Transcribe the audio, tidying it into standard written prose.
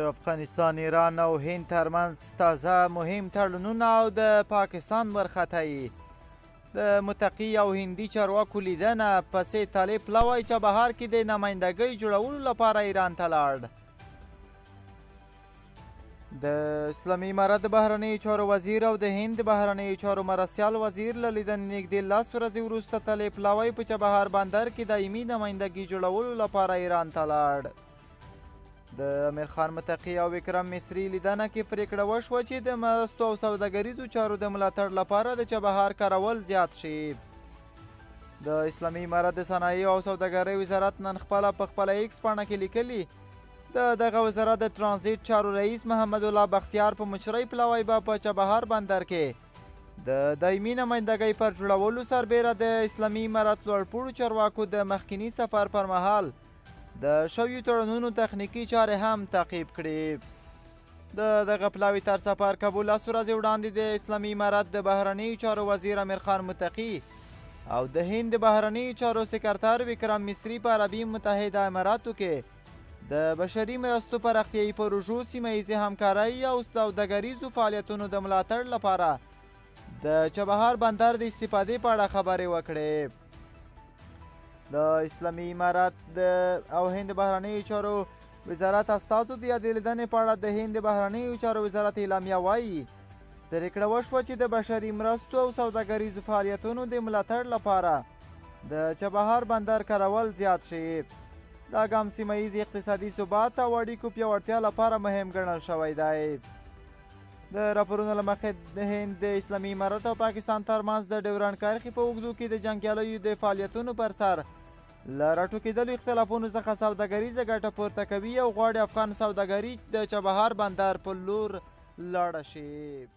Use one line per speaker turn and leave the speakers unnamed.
افغانستان، ایران او هند ترمنځ تازه مهم تړونونه او د پاکستان وارخطايي. د متقي او هندي چارواکو لیدنه پسې طالب پلوی چابهار کې د نمایندګۍ جوړولو لپاره ایران ته لاړ. د اسلامي امارت د بهرنیو چارو وزیر او د هند د بهرنیو چارو مرستیال وزیر له لیدنې نږدې 10 ورځې وروسته طالب پلوی په چابهار بندر کې دایمي نمایندګي جوړولو لپاره ایران ته لاړ. د امیر خان متقي او وکرم مصري لیدنه کې پرېکړه وشوه چې د مرستو او سوداګریزو چارو د ملاتړ لپاره د چابهار کارول زیات شي. د اسلامي امارت د صنایعو او سوداګرۍ وزارت نن په خپله ایکس پاڼه کې لیکلي د دغه وزارت د ترانزیت چارو رئیس محمد الله بختیار په مشرۍ پلوی به په چابهار بندر کې د دایمي نمایندګۍ پر جوړولو سربیره د اسلامي امارت لوړپوړو چارواکو د مخکیني سفر پر مهال د شویو تړونونو تخنیکي چارې هم تعقیب کړي. د دغه پلاوي تر سفر کابل 10 ورځې وړاندې د اسلامي امارت د بهرنیو چارو وزیر امیر خان متقي او د هند د بهرنیو چارو سکرتر وکرم مصري په عربي متحده اماراتو کې د بشري مرستو پراختیایي پروژو، سیمه ییزې همکارۍ او سوداګریزو فعالیتونو د ملاتړ لپاره د چابهار بندر د استفادې په اړه خبرې وکړې. د اسلامي امارت او هند بهرنیو چارو وزارت استازو د یادې لیدنې په اړه د هند بهرنیو چارو وزارت اعلامیه وایي پرېکړه وشوه چې د بشري مرستو او سوداګریزو فعالیتونو د ملاتړ لپاره د چابهار بندر کارول زیات شي. دا ګام سیمه ییز اقتصادي ثبات او اړیکو پیاوړتیا لپاره مهم ګڼل شوی دی. د راپورونو له مخې د هند د اسلامي امارت او پاکستان ترمنځ د ډیورنډ کرښې په اوږدو کې د جنګیالیو د فعالیتونو پر سر له راټوکېدلو اختلافونو څخه سوداګریزه ګټه پورته کوي او غواړي افغان سوداګري د چابهار بندر په لور لاړه شي.